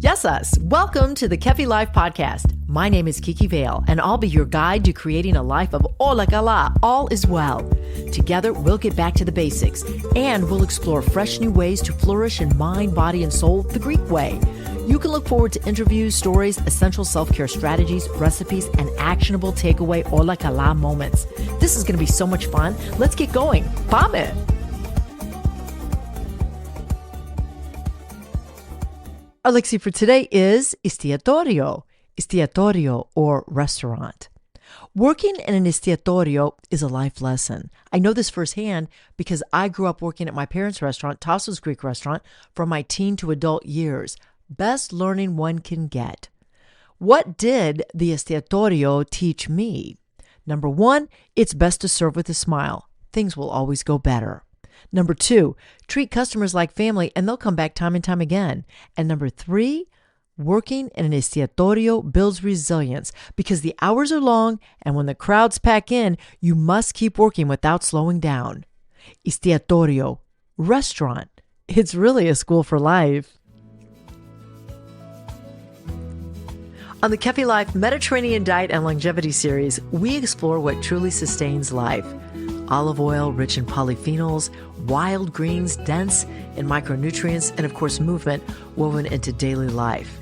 Yes, us. Welcome to the Kefi Life podcast. My name is Kiki Vale, and I'll be your guide to creating a life of Ola Kala, all is well. Together, we'll get back to the basics, and we'll explore fresh new ways to flourish in mind, body, and soul the Greek way. You can look forward to interviews, stories, essential self-care strategies, recipes, and actionable takeaway Ola Kala moments. This is going to be so much fun. Let's get going. Πάμε! Our Lexi for today is Estiatório, Estiatório or restaurant. Working in an Estiatório is a life lesson. I know this firsthand because I grew up working at my parents' restaurant, Tasso's Greek restaurant, from my teen to adult years. Best learning one can get. What did the Estiatório teach me? Number one, it's best to serve with a smile. Things will always go better. Number two, treat customers like family and they'll come back time and time again. And number three, working in an Estiatório builds resilience because the hours are long and when the crowds pack in, you must keep working without slowing down. Estiatório, restaurant. It's really a school for life. On the Kefi Life Mediterranean Diet and Longevity series, we explore what truly sustains life. Olive oil rich in polyphenols, wild greens dense in micronutrients, and of course movement woven into daily life.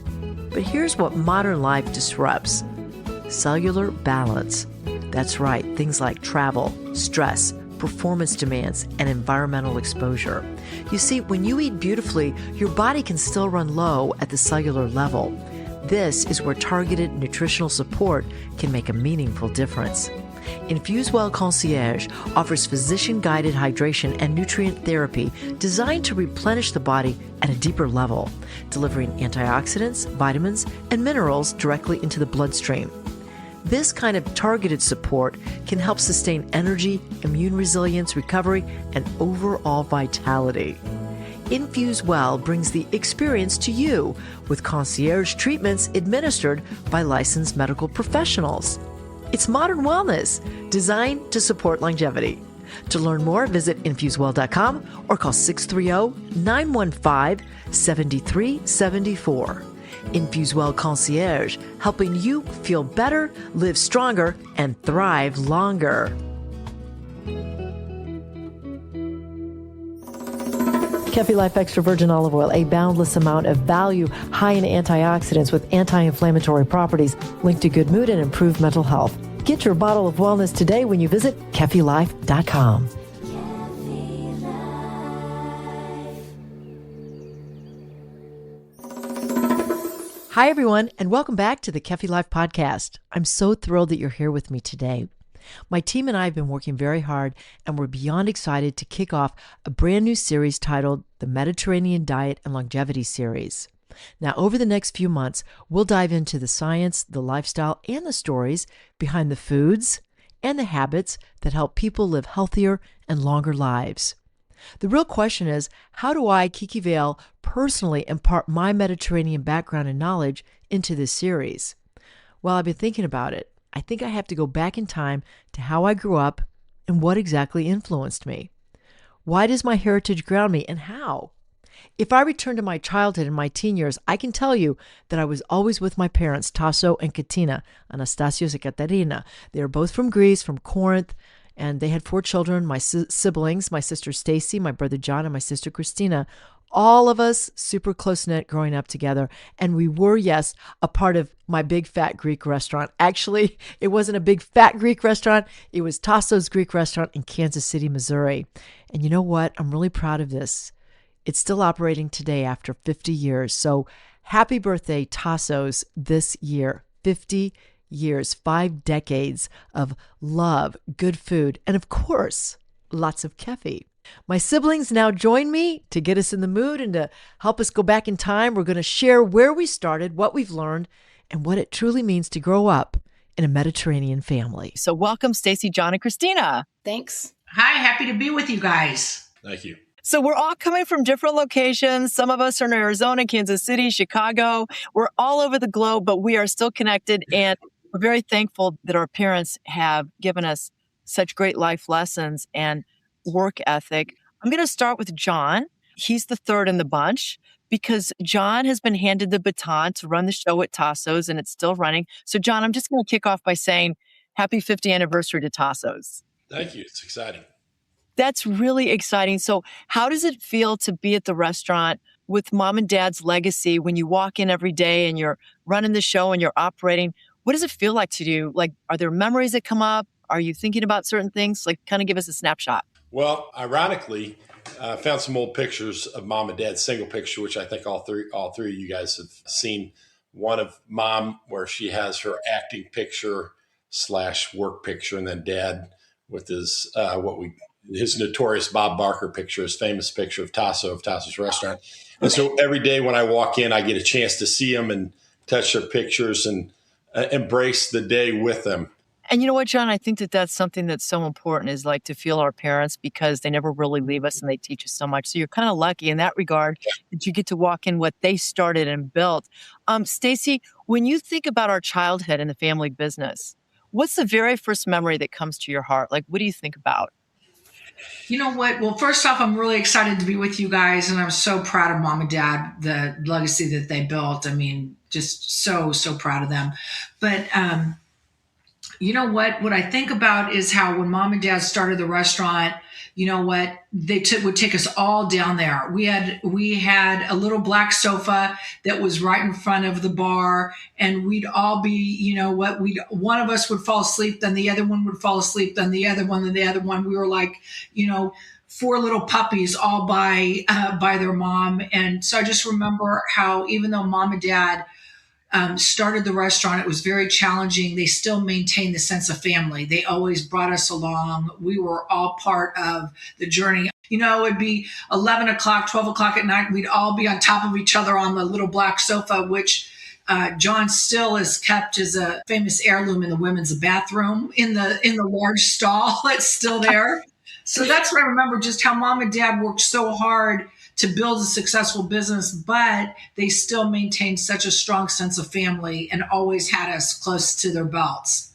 But here's what modern life disrupts. Cellular balance. That's right, things like travel, stress, performance demands, and environmental exposure. You see, when you eat beautifully, your body can still run low at the cellular level. This is where targeted nutritional support can make a meaningful difference. InfuseWell Concierge offers physician-guided hydration and nutrient therapy designed to replenish the body at a deeper level, delivering antioxidants, vitamins, and minerals directly into the bloodstream. This kind of targeted support can help sustain energy, immune resilience, recovery, and overall vitality. InfuseWell brings the experience to you with concierge treatments administered by licensed medical professionals. It's modern wellness designed to support longevity. To learn more, visit infusewell.com or call 630-915-7374. InfuseWell Concierge, helping you feel better, live stronger, and thrive longer. Kefi Life Extra Virgin Olive Oil, a boundless amount of value, high in antioxidants with anti-inflammatory properties linked to good mood and improved mental health. Get your bottle of wellness today when you visit KefiLife.com. Hi, everyone, and welcome back to the Kefi Life podcast. I'm so thrilled that you're here with me today. My team and I have been working very hard, and we're beyond excited to kick off a brand new series titled the Mediterranean Diet and Longevity Series. Now, over the next few months, we'll dive into the science, the lifestyle, and the stories behind the foods and the habits that help people live healthier and longer lives. The real question is, how do I, Kiki Vale, personally impart my Mediterranean background and knowledge into this series? Well, I've been thinking about it. I think I have to go back in time to how I grew up and what exactly influenced me. Why does my heritage ground me and how? If I return to my childhood and my teen years, I can tell you that I was always with my parents, Tasso and Christina, Anastasios and Katerina. They are both from Greece, from Corinth, and they had 4 children, my siblings, my sister Stacie, my brother John, and my sister Christina. All of us super close-knit growing up together. And we were, yes, a part of my big fat Greek restaurant. Actually, it wasn't a big fat Greek restaurant. It was Tasso's Greek restaurant in Kansas City, Missouri. And you know what? I'm really proud of this. It's still operating today after 50 years. So happy birthday, Tasso's, this year. 50 years, 5 decades of love, good food, and of course, lots of kefi. My siblings now join me to get us in the mood and to help us go back in time. We're going to share where we started, what we've learned, and what it truly means to grow up in a Mediterranean family. So welcome, Stacie, John, and Christina. Thanks. Hi, happy to be with you guys. Thank you. So we're all coming from different locations. Some of us are in Arizona, Kansas City, Chicago. We're all over the globe, but we are still connected. And we're very thankful that our parents have given us such great life lessons and work ethic. I'm going to start with John. He's the third in the bunch because John has been handed the baton to run the show at Tasso's, and it's still running. So, John, I'm just going to kick off by saying happy 50th anniversary to Tasso's. Thank you. It's exciting. That's really exciting. So how does it feel to be at the restaurant with mom and dad's legacy when you walk in every day and you're running the show and you're operating? What does it feel like to you? Like, are there memories that come up? Are you thinking about certain things? Like, kind of give us a snapshot. Well, ironically, I found some old pictures of mom and dad's single picture, which I think all three of you guys have seen. One of mom where she has her acting picture / work picture, and then dad with his his notorious Bob Barker picture, his famous picture of Tasso's restaurant. And so every day when I walk in, I get a chance to see them and touch their pictures and embrace the day with them. And you know what, John, I think that that's something that's so important, is like to feel our parents, because they never really leave us and they teach us so much. So you're kind of lucky in that regard that you get to walk in what they started and built. Stacie, when you think about our childhood in the family business, what's the very first memory that comes to your heart? Like, what do you think about? You know what? Well, first off, I'm really excited to be with you guys, and I'm so proud of mom and dad, the legacy that they built. I mean, just so proud of them. But you know what I think about is how when mom and dad started the restaurant, you know what, they would take us all down there. We had a little black sofa that was right in front of the bar, and we'd all be, you know what, one of us would fall asleep, then the other one would fall asleep, then the other one, then the other one. We were like, you know, 4 little puppies all by their mom. And so I just remember how, even though mom and dad started the restaurant, it was very challenging. They still maintained the sense of family. They always brought us along. We were all part of the journey. You know, it'd be 11 o'clock, 12 o'clock at night. We'd all be on top of each other on the little black sofa, which John still is kept as a famous heirloom in the women's bathroom in the large stall. It's still there. So that's what I remember, just how mom and dad worked so hard to build a successful business, but they still maintained such a strong sense of family and always had us close to their belts.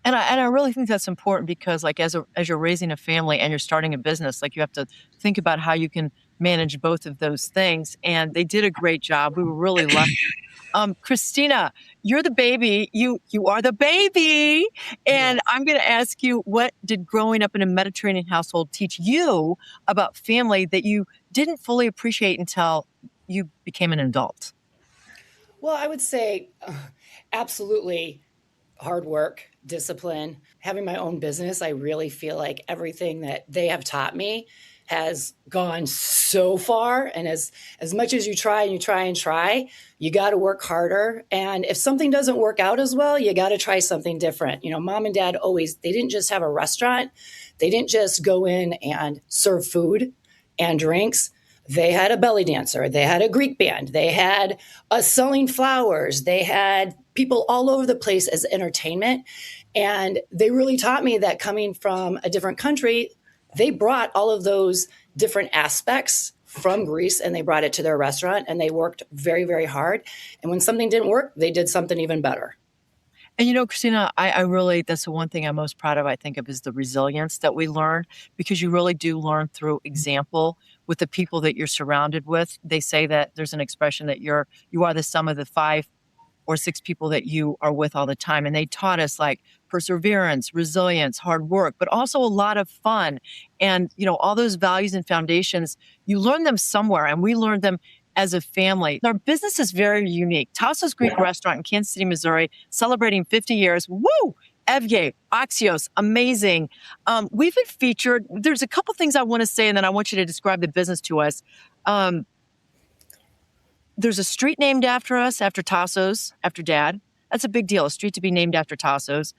And I really think that's important, because like as you're raising a family and you're starting a business, like you have to think about how you can manage both of those things. And they did a great job. We were really lucky. Christina, you're the baby. You are the baby. And I'm going to ask you, what did growing up in a Mediterranean household teach you about family that you didn't fully appreciate until you became an adult? Well, I would say absolutely hard work, discipline. Having my own business, I really feel like everything that they have taught me has gone so far. And as much as you try, you got to work harder. And if something doesn't work out as well, you got to try something different. You know, mom and dad they didn't just have a restaurant. They didn't just go in and serve food and drinks. They had a belly dancer. They had a Greek band. They had us selling flowers. They had people all over the place as entertainment. And they really taught me that coming from a different country, they brought all of those different aspects from Greece and they brought it to their restaurant, and they worked very, very hard. And when something didn't work, they did something even better. And you know, Christina, I really, that's the one thing I'm most proud of, I think, of, is the resilience that we learn, because you really do learn through example with the people that you're surrounded with. They say that there's an expression that you are the sum of the 5 or 6 people that you are with all the time. And they taught us like perseverance, resilience, hard work, but also a lot of fun. And, you know, all those values and foundations, you learn them somewhere, and we learned them as a family. Our business is very unique. Tasso's Greek Restaurant in Kansas City, Missouri, celebrating 50 years. Woo! Evgeny, Axios, amazing. We've been featured. There's a couple things I want to say, and then I want you to describe the business to us. There's a street named after us, after Tasso's, after Dad. That's a big deal, a street to be named after Tasso's.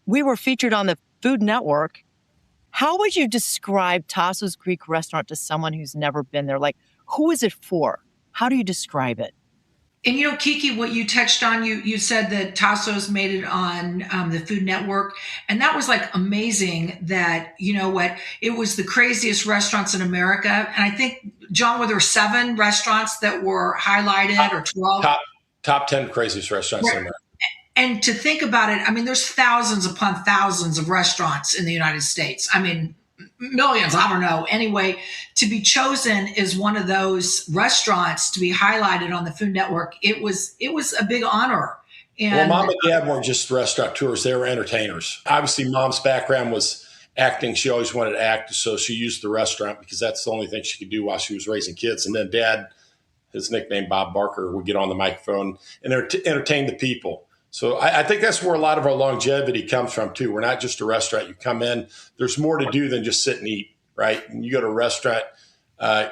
We were featured on the Food Network. How would you describe Tasso's Greek Restaurant to someone who's never been there? Like, who is it for? How do you describe it? And you know, Kiki, what you touched on, you said that Tasso's made it on the Food Network, and that was like amazing. That, you know what, it was the craziest restaurants in America, and I think, John, were there 7 restaurants that were highlighted, or 12? Top 10 craziest restaurants in America. And to think about it, I mean, there's thousands upon thousands of restaurants in the United States. I mean, millions, I don't know. Anyway, to be chosen as one of those restaurants to be highlighted on the Food Network, it was a big honor. And well, Mom and Dad weren't just restaurateurs, they were entertainers. Obviously, Mom's background was acting. She always wanted to act, so she used the restaurant because that's the only thing she could do while she was raising kids. And then Dad, his nickname Bob Barker, would get on the microphone and entertain the people. So I think that's where a lot of our longevity comes from, too. We're not just a restaurant. You come in, there's more to do than just sit and eat, right? And you go to a restaurant,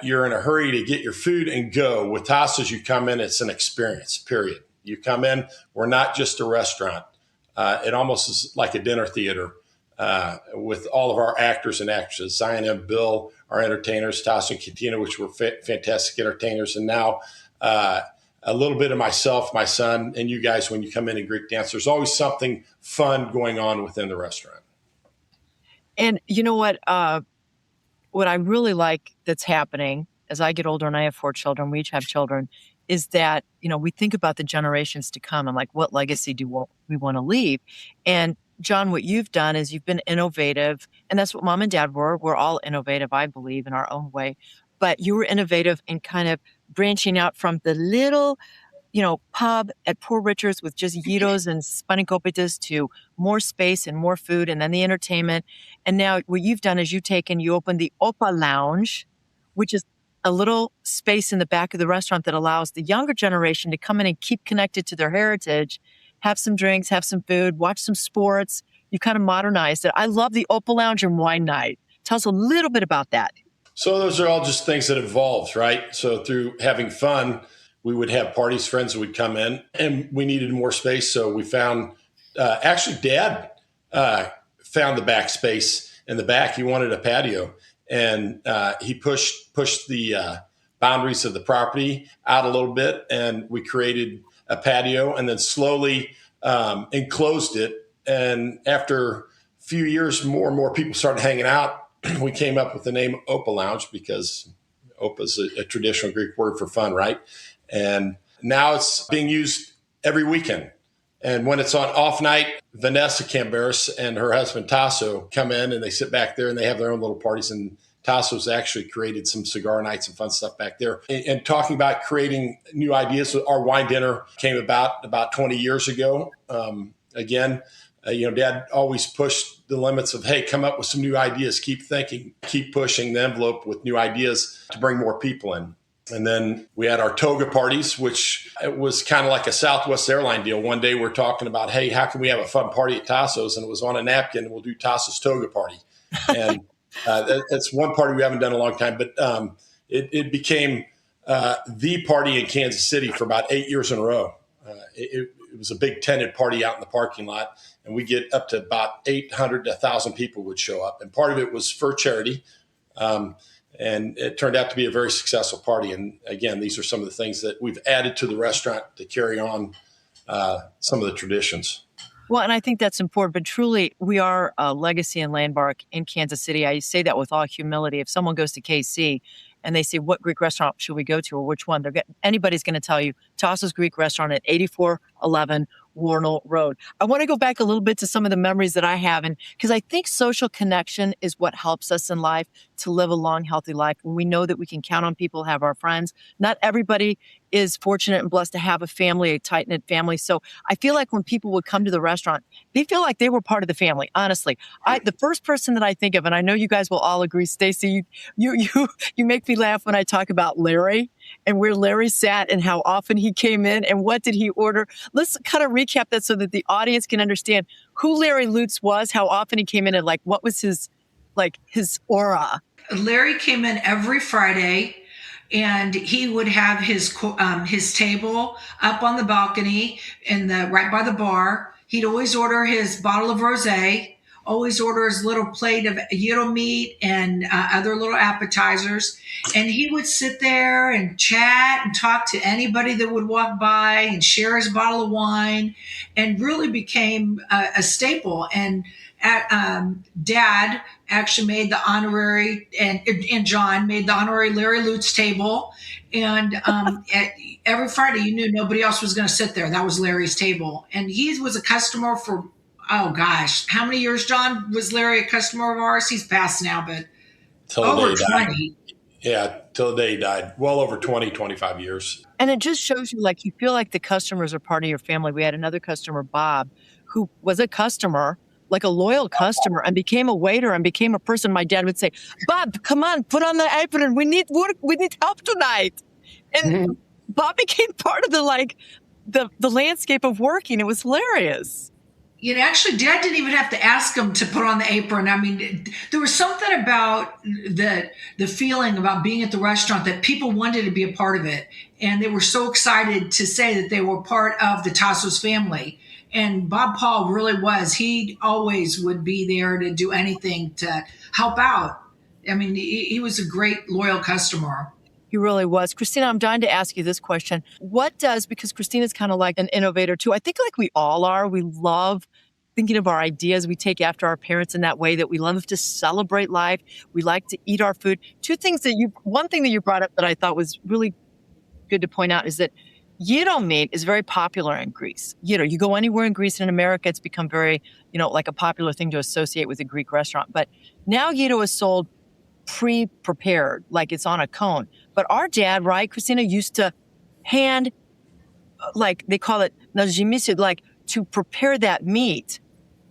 you're in a hurry to get your food and go. With Tasso's, you come in, it's an experience, period. You come in, we're not just a restaurant. It almost is like a dinner theater with all of our actors and actresses. Zion and Bill, our entertainers, Tasso and Christina, which were fantastic entertainers. And now a little bit of myself, my son, and you guys when you come in and Greek dance. There's always something fun going on within the restaurant. And you know what I really like that's happening as I get older, and I have 4 children, we each have children, is that, we think about the generations to come and like, what legacy do we want to leave? And John, what you've done is you've been innovative, and that's what Mom and Dad were. We're all innovative, I believe, in our own way. But you were innovative in kind of branching out from the little, pub at Poor Richard's with just gyros and spanikopitas to more space and more food, and then the entertainment. And now what you've done is you opened the Opa Lounge, which is a little space in the back of the restaurant that allows the younger generation to come in and keep connected to their heritage, have some drinks, have some food, watch some sports. You kind of modernized it. I love the Opa Lounge and wine night. Tell us a little bit about that. So those are all just things that evolved, right? So through having fun, we would have parties, friends would come in, and we needed more space. So we found, actually Dad found the back space in the back. He wanted a patio. And he pushed the boundaries of the property out a little bit, and we created a patio and then slowly enclosed it. And after a few years, more and more people started hanging out. We came up with the name Opa Lounge because Opa is a traditional Greek word for fun, right? And now it's being used every weekend. And when it's on off night, Vanessa Camberis and her husband Tasso come in and they sit back there and they have their own little parties. And Tasso's actually created some cigar nights and fun stuff back there. And talking about creating new ideas, our wine dinner came about 20 years ago. Dad always pushed the limits of, hey, come up with some new ideas, keep thinking, keep pushing the envelope with new ideas to bring more people in. And then we had our toga parties, which it was kind of like a Southwest airline deal. One day we're talking about, hey, how can we have a fun party at Tasso's? And it was on a napkin, we'll do Tasso's toga party. And that's one party we haven't done in a long time, but it became the party in Kansas City for about 8 years in a row. It was a big tented party out in the parking lot, and we get up to about 800 to 1,000 people would show up. And part of it was for charity. And it turned out to be a very successful party. And again, these are some of the things that we've added to the restaurant to carry on some of the traditions. Well, and I think that's important, but truly we are a legacy and landmark in Kansas City. I say that with all humility. If someone goes to KC and they say, what Greek restaurant should we go to or which one? Anybody's going to tell you Tasso's Greek Restaurant at 8411 Warnell Road. I want to go back a little bit to some of the memories that I have, and because I think social connection is what helps us in life to live a long, healthy life. When we know that we can count on people, have our friends. Not everybody is fortunate and blessed to have a family, a tight-knit family. So I feel like when people would come to the restaurant, they feel like they were part of the family. Honestly, the first person that I think of, and I know you guys will all agree, Stacie, you make me laugh when I talk about Larry and where Larry sat and how often he came in and what did he order. Let's kind of recap that so that the audience can understand who Larry Lutz was, how often he came in, and like what was his aura. Larry came in every Friday, and he would have his table up on the balcony right by the bar. He'd always order his bottle of rosé, always order his little plate of gyro meat and other little appetizers. And he would sit there and chat and talk to anybody that would walk by and share his bottle of wine, and really became a staple. And Dad actually made the honorary, and John made the honorary Larry Lutz table. And every Friday, you knew nobody else was going to sit there. That was Larry's table. And he was a customer for oh gosh, how many years, John, was Larry a customer of ours? He's passed now, but Till the over day he died. 20. Yeah, till the day he died. Well over 20, 25 years. And it just shows you, like, you feel like the customers are part of your family. We had another customer, Bob, who was a customer, like a loyal customer, and became a waiter and became a person. My dad would say, Bob, come on, put on the apron. We need work. We need help tonight. And Bob became part of the landscape of working. It was hilarious. You know, actually, Dad didn't even have to ask him to put on the apron. I mean, there was something about the feeling about being at the restaurant that people wanted to be a part of it, and they were so excited to say that they were part of the Tasso's family. And Bob Paul really was. He always would be there to do anything to help out. I mean, he was a great, loyal customer. He really was. Christina, I'm dying to ask you this question. Because Christina's kind of like an innovator too. I think like we all are. We love thinking of our ideas. We take after our parents in that way, that we love to celebrate life. We like to eat our food. One thing that you brought up that I thought was really good to point out is that gyro meat is very popular in Greece. You go anywhere in Greece and in America, it's become very, like a popular thing to associate with a Greek restaurant. But now gyro is sold pre-prepared, like it's on a cone. But our dad, right, Christina, used to hand, like they call it najimisi, like to prepare that meat.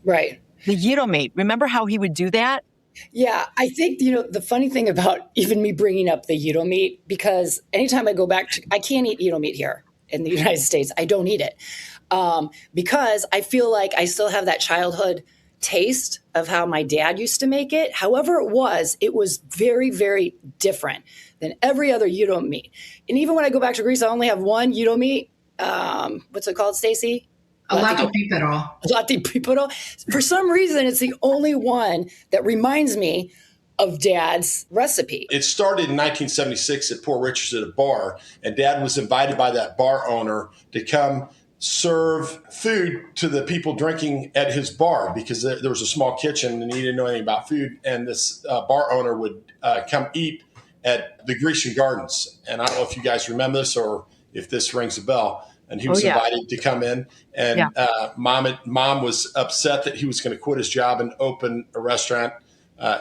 Right. The gyro meat. Remember how he would do that? Yeah, I think, the funny thing about even me bringing up the gyro meat, because anytime I go back I can't eat gyro meat here in the United States. I don't eat it because I feel like I still have that childhood taste of how my dad used to make it. However it was very, very different than every other gyro meat. And even when I go back to Greece, I only have one gyro meat. What's it called, Stacie? Estiatório. For some reason, it's the only one that reminds me of Dad's recipe. It started in 1976 at Poor Richard's at a bar, and Dad was invited by that bar owner to come serve food to the people drinking at his bar, because there was a small kitchen and he didn't know anything about food. And this bar owner would come eat at the Grecian Gardens. And I don't know if you guys remember this or if this rings a bell. And he was invited to come in. And mom was upset that he was going to quit his job and open a restaurant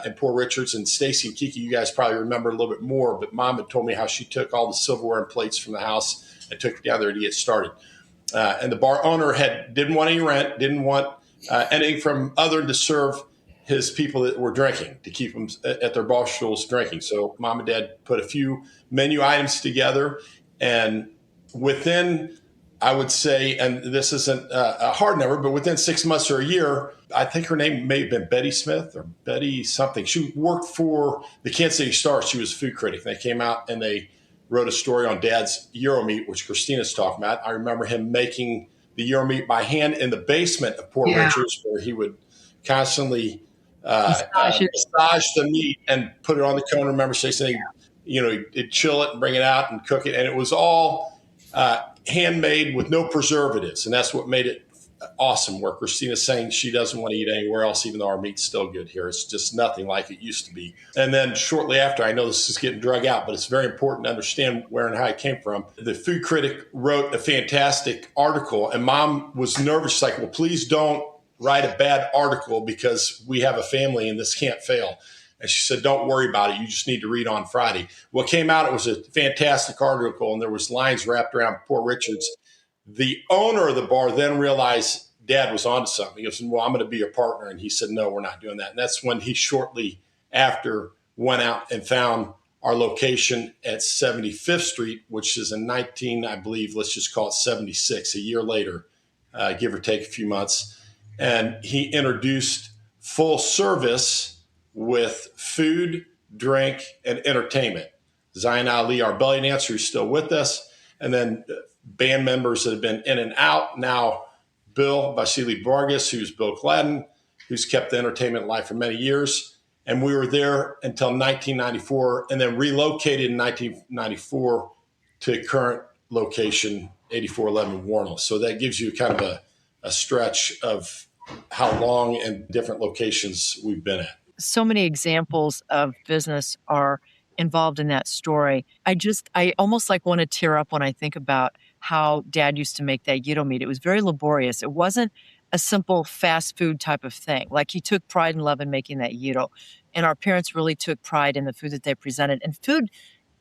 in Poor Richard's. And Stacie and Kiki, you guys probably remember a little bit more, but Mom had told me how she took all the silverware and plates from the house and took it down there to get started. And the bar owner didn't want any rent, didn't want anything from other than to serve his people that were drinking, to keep them at their bar stools drinking. So Mom and Dad put a few menu items together, and within, I would say, and this isn't a hard number, but within 6 months or a year, I think her name may have been Betty Smith or Betty something. She worked for the Kansas City Star. She was a food critic. They came out and they wrote a story on Dad's gyro meat, which Christina's talking about. I remember him making the gyro meat by hand in the basement of Poor Richard's, where he would constantly massage the meat and put it on the cone. I remember saying, he'd chill it and bring it out and cook it. And it was all handmade with no preservatives. And that's what made it awesome, where Christina's saying she doesn't want to eat anywhere else, even though our meat's still good here. It's just nothing like it used to be. And then shortly after, I know this is getting drug out, but it's very important to understand where and how it came from. The food critic wrote a fantastic article, and Mom was nervous. She's like, well, please don't write a bad article because we have a family and this can't fail. And she said, don't worry about it. You just need to read on Friday. What came out, it was a fantastic article, and there was lines wrapped around Poor Richard's. The owner of the bar then realized Dad was onto something. He goes, well, I'm going to be your partner. And he said, no, we're not doing that. And that's when he shortly after went out and found our location at 75th Street, which is in I believe, let's just call it 76, a year later, give or take a few months. And he introduced full service with food, drink, and entertainment. Zion Ali, our belly dancer, who's still with us, and then band members that have been in and out. Now, Bill Vasily Vargas, who's Bill Gladden, who's kept the entertainment alive for many years. And we were there until 1994, and then relocated in 1994 to current location, 8411 Warnell. So that gives you kind of a stretch of how long and different locations we've been at. So many examples of business are involved in that story. I almost like want to tear up when I think about how Dad used to make that gyro meat. It was very laborious. It wasn't a simple fast food type of thing. Like he took pride and love in making that gyro. And our parents really took pride in the food that they presented. And food,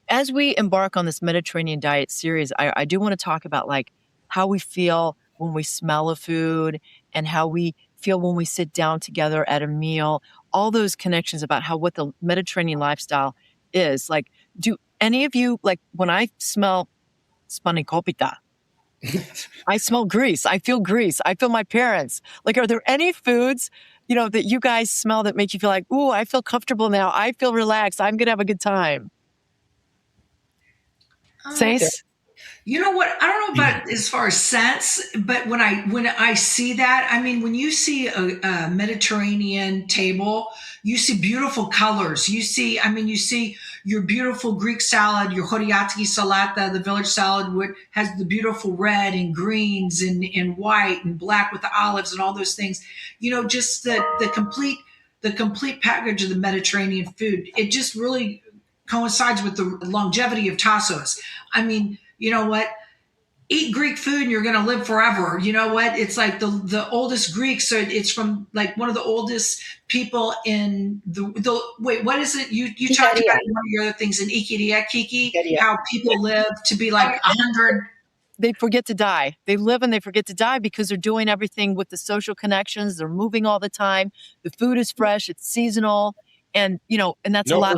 as we embark on this Mediterranean diet series, I do want to talk about like how we feel when we smell a food and how we feel when we sit down together at a meal, all those connections about what the Mediterranean lifestyle is. Like, do any of you, like when I smell spanakopita, I smell Greece. I feel Greece. I feel my parents. Like, are there any foods, that you guys smell that make you feel like, ooh, I feel comfortable now. I feel relaxed. I'm going to have a good time. Stace? You know what? I don't know about as far as scents, but when I see that, I mean, when you see a Mediterranean table, you see beautiful colors. You see your beautiful Greek salad, your horiatiki salata, the village salad, which has the beautiful red and greens and white and black with the olives and all those things. Just the complete package of the Mediterranean food. It just really coincides with the longevity of Tasso's. I mean, you know what? Eat Greek food and you're going to live forever. You know what? It's like the oldest Greeks. So it's from like one of the oldest people in wait, what is it? You talked about it in one of your other things in Ikiria Kiki, how people live to be like 100. They forget to die. They live and they forget to die because they're doing everything with the social connections. They're moving all the time. The food is fresh. It's seasonal. And, and that's a lot.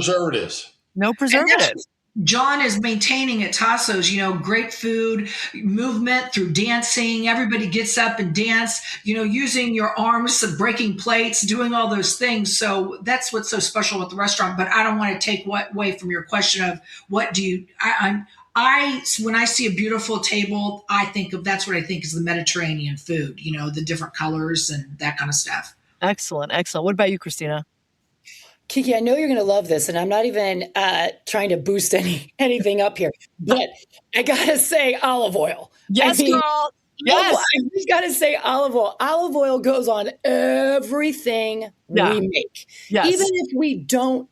No preservatives. John is maintaining at Tasso's, great food, movement through dancing. Everybody gets up and dance, using your arms, breaking plates, doing all those things. So that's what's so special with the restaurant. But I don't want to take away from your question of what do you, when I see a beautiful table, that's what I think is the Mediterranean food, the different colors and that kind of stuff. Excellent. Excellent. What about you, Christina? Kiki, I know you're going to love this, and I'm not even trying to boost anything up here, but I got to say olive oil. Yes, girl. Yes. I just got to say olive oil. Olive oil goes on everything we make. Yes. Even if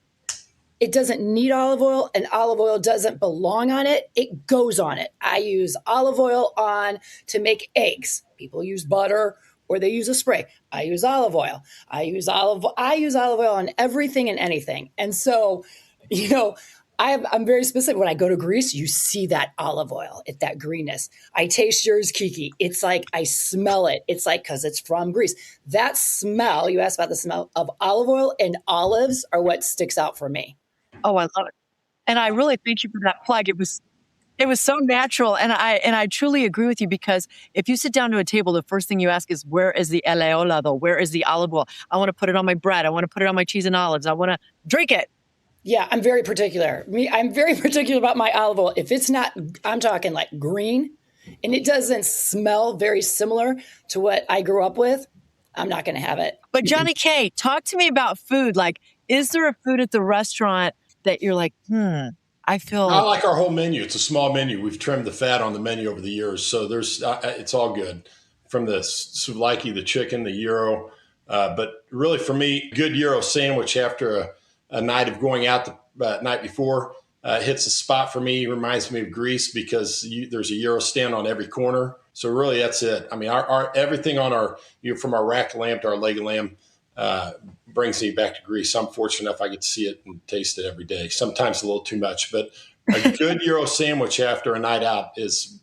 it doesn't need olive oil and olive oil doesn't belong on it, it goes on it. I use olive oil to make eggs. People use butter or they use a spray. I use olive oil. I use olive oil on everything and anything. And so, I'm very specific. When I go to Greece, you see that olive oil, that greenness. I taste yours, Kiki. It's like I smell it. It's like, because it's from Greece. That smell, you asked about the smell of olive oil and olives are what sticks out for me. Oh, I love it. And I really thank you for that plug. It was so natural. And I truly agree with you, because if you sit down to a table, the first thing you ask is, where is the oleola? Where is the olive oil? I want to put it on my bread. I want to put it on my cheese and olives. I want to drink it. Yeah, I'm very particular. I'm very particular about my olive oil. If it's not, I'm talking like green, and it doesn't smell very similar to what I grew up with, I'm not going to have it. But Johnny K, talk to me about food. Like, is there a food at the restaurant that you're like, I like our whole menu. It's a small menu. We've trimmed the fat on the menu over the years. So it's all good. From the souvlaki, the chicken, the gyro. But really for me, good gyro sandwich after a night of going out the night before hits a spot for me. Reminds me of Greece, because there's a gyro stand on every corner. So really that's it. I mean, our everything on our, from our rack lamb to our leg of lamb, brings me back to Greece. I'm fortunate enough I get to see it and taste it every day. Sometimes a little too much, but a good gyro sandwich after a night out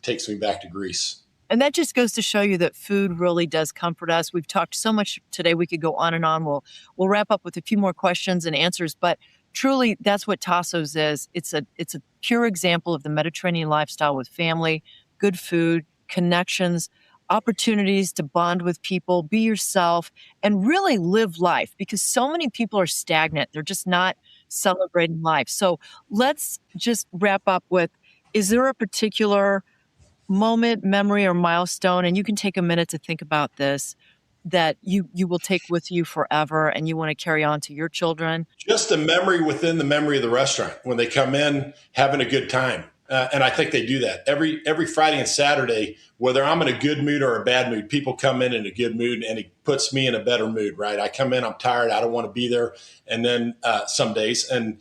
takes me back to Greece. And that just goes to show you that food really does comfort us. We've talked so much today. We could go on and on. We'll wrap up with a few more questions and answers, but truly that's what Tasso's is. It's a pure example of the Mediterranean lifestyle with family, good food, connections, opportunities to bond with people, be yourself, and really live life, because so many people are stagnant. They're just not celebrating life. So let's just wrap up with, is there a particular moment, memory, or milestone, and you can take a minute to think about this, that you will take with you forever and you want to carry on to your children? Just a memory within the memory of the restaurant, when they come in having a good time. And I think they do that every Friday and Saturday, whether I'm in a good mood or a bad mood. People come in a good mood, and it puts me in a better mood, right? I come in, I'm tired, I don't want to be there. And then some days, and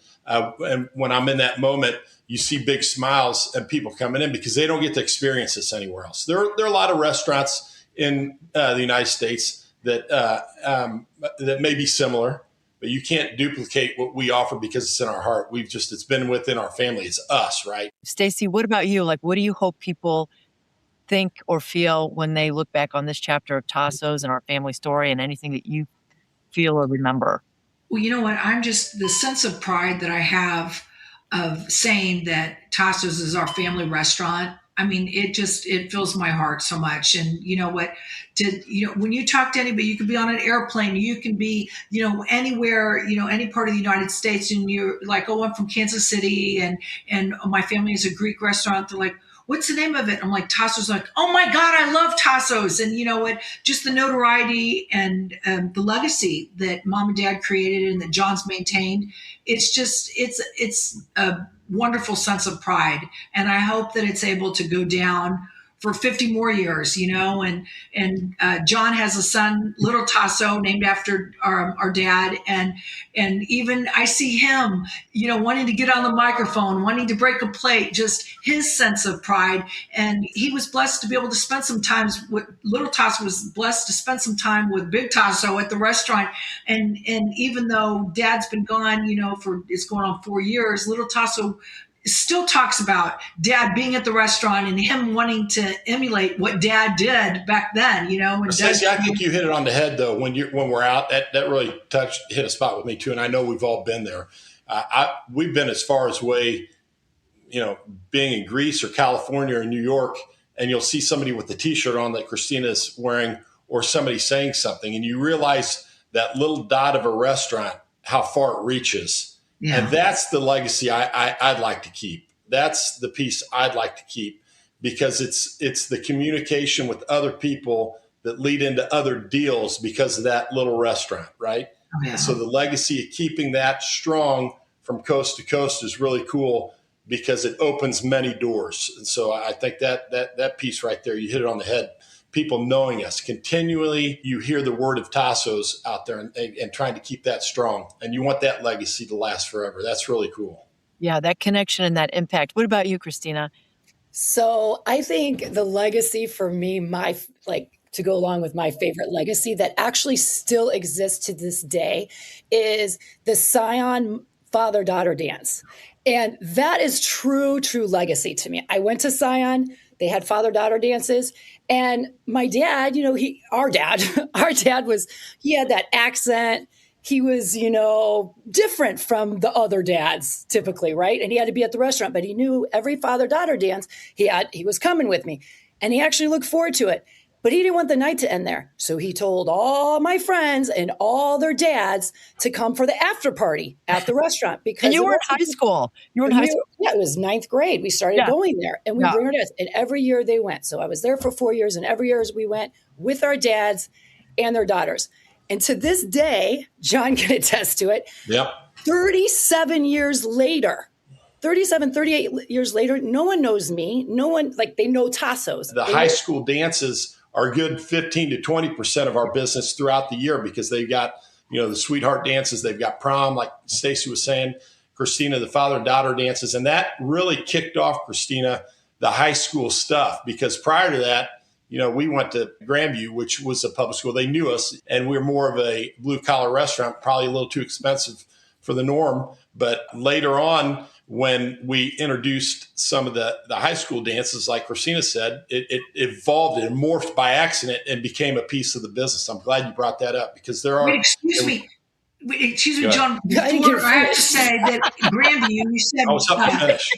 when I'm in that moment, you see big smiles and people coming in, because they don't get to experience this anywhere else. There are a lot of restaurants in the United States that may be similar, but you can't duplicate what we offer because it's in our heart. It's been within our family. It's us, right? Stacie, what about you? Like, what do you hope people think or feel when they look back on this chapter of Tasso's and our family story, and anything that you feel or remember? Well, you know what? I'm just the sense of pride that I have of saying that Tasso's is our family restaurant. I mean, it fills my heart so much. And you know what? When you talk to anybody, you can be on an airplane, you can be, anywhere, any part of the United States, and you're like, oh, I'm from Kansas City, and my family is a Greek restaurant. They're like, what's the name of it? I'm like, Tasso's. Like, oh my God, I love Tasso's. And you know what? Just the notoriety and the legacy that mom and dad created and that John's maintained. It's a wonderful sense of pride. And I hope that it's able to go down for 50 more years, and John has a son, little Tasso, named after our dad. And even I see him, wanting to get on the microphone, wanting to break a plate, just his sense of pride. And he was blessed to be able to spend some time with little Tasso, was blessed to spend some time with big Tasso at the restaurant. And even though dad's been gone, it's going on 4 years, little Tasso still talks about dad being at the restaurant and him wanting to emulate what dad did back then, And Stacie, I think you hit it on the head though. When we're out, that really hit a spot with me too. And I know we've all been there. We've been as far as way, being in Greece or California or New York, and you'll see somebody with the t-shirt on that Christina's wearing, or somebody saying something, and you realize that little dot of a restaurant, how far it reaches. Yeah. And that's the legacy I'd like to keep. That's the piece I'd like to keep, because it's the communication with other people that lead into other deals because of that little restaurant, right? Oh, yeah. And so the legacy of keeping that strong from coast to coast is really cool, because it opens many doors. And so I think that piece right there, you hit it on the head. People knowing us continually, you hear the word of Tasso's out there and trying to keep that strong. And you want that legacy to last forever. That's really cool. Yeah, that connection and that impact. What about you, Christina? So I think the legacy for me, to go along with my favorite legacy that actually still exists to this day, is the Scion father-daughter dance. And that is true legacy to me. I went to Scion. They had father-daughter dances. And my dad, our dad he had that accent. He was, different from the other dads typically, right? And he had to be at the restaurant, but he knew every father-daughter dance he was coming with me. And he actually looked forward to it. But he didn't want the night to end there. So he told all my friends and all their dads to come for the after party at the restaurant. Because and you were in high school. You were in high school. Yeah, it was 9th grade. We started going there, and we bring our dads. And every year they went. So I was there for 4 years, and every year we went with our dads and their daughters. And to this day, John can attest to it. Yep. 38 years later, no one knows me. No one, they know Tasso's. The high school dances are good 15 to 20% of our business throughout the year, because they've got, the sweetheart dances, they've got prom, like Stacie was saying, Christina, the father-daughter dances. And that really kicked off, Christina, the high school stuff, because prior to that, we went to Grandview, which was a public school. They knew us, and we were more of a blue-collar restaurant, probably a little too expensive for the norm. But later on, when we introduced some of the high school dances, like Christina said, it evolved and morphed by accident and became a piece of the business. I'm glad you brought that up, because there are... Excuse me, John. Before, I have to say that Grandview, you said... I was up to finish.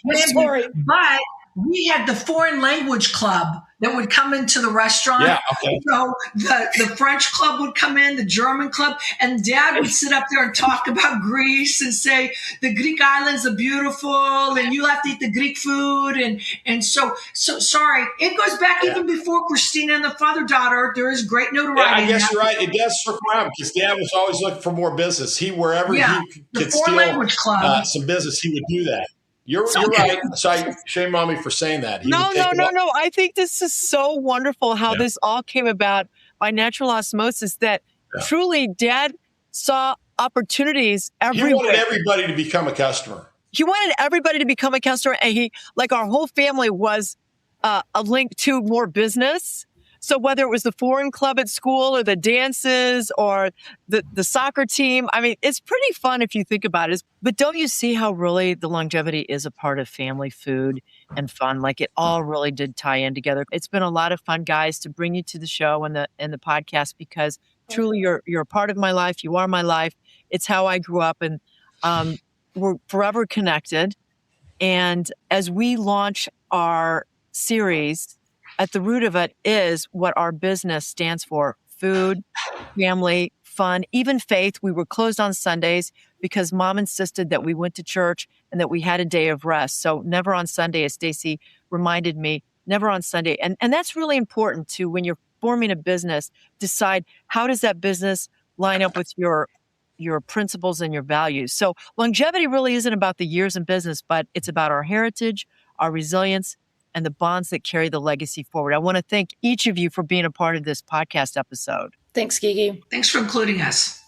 But we had the foreign language club that would come into the restaurant. Yeah, okay. So the French club would come in, the German club, and Dad would sit up there and talk about Greece and say the Greek islands are beautiful, and you have to eat the Greek food, and so sorry, it goes back even before Christina and the father-daughter. There is great notoriety. Yeah, I guess you're right. It does circle around, because Dad was always looking for more business. Wherever he could steal some business, he would do that. You're right. So shame on me for saying that. No. I think this is so wonderful how this all came about by natural osmosis, that truly Dad saw opportunities everywhere. He wanted everybody to become a customer. And he, like, our whole family was a link to more business. So whether it was the foreign club at school or the dances or the soccer team, I mean, it's pretty fun if you think about it. But don't you see how really the longevity is a part of family food and fun? Like it all really did tie in together. It's been a lot of fun, guys, to bring you to the show and the podcast, because truly you're a part of my life. You are my life. It's how I grew up, and we're forever connected. And as we launch our series, at the root of it is what our business stands for: food, family, fun, even faith. We were closed on Sundays because Mom insisted that we went to church and that we had a day of rest. So never on Sunday, as Stacie reminded me, never on Sunday. And that's really important too. When you're forming a business, decide how does that business line up with your principles and your values. So longevity really isn't about the years in business, but it's about our heritage, our resilience, and the bonds that carry the legacy forward. I want to thank each of you for being a part of this podcast episode. Thanks, Kiki. Thanks for including us.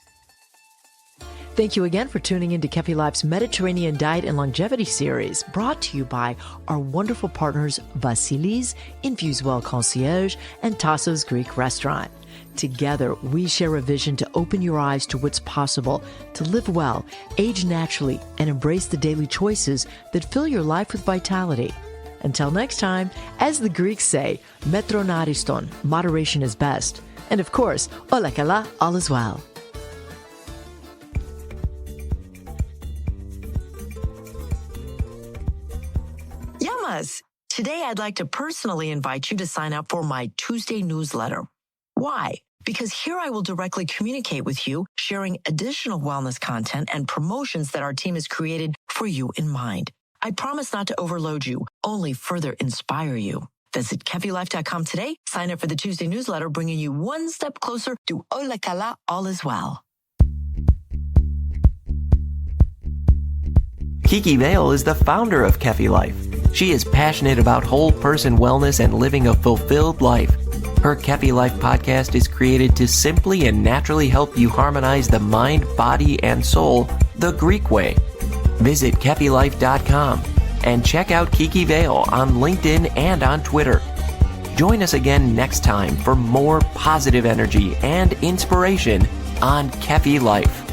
Thank you again for tuning into Kefi Life's Mediterranean Diet and Longevity series, brought to you by our wonderful partners Vasilis, Infuse Well Concierge, and Tasso's Greek Restaurant. Together, we share a vision to open your eyes to what's possible, to live well, age naturally, and embrace the daily choices that fill your life with vitality. Until next time, as the Greeks say, metron ariston, moderation is best. And of course, ola kala, all is well. Yamas! Today I'd like to personally invite you to sign up for my Tuesday newsletter. Why? Because here I will directly communicate with you, sharing additional wellness content and promotions that our team has created for you in mind. I promise not to overload you, only further inspire you. Visit KefiLife.com today. Sign up for the Tuesday newsletter, bringing you one step closer to Ola Kala, all is well. Kiki Vale is the founder of Kefi Life. She is passionate about whole person wellness and living a fulfilled life. Her Kefi Life podcast is created to simply and naturally help you harmonize the mind, body, and soul the Greek way. Visit KefiLife.com and check out Kiki Vale on LinkedIn and on Twitter. Join us again next time for more positive energy and inspiration on Kefi Life.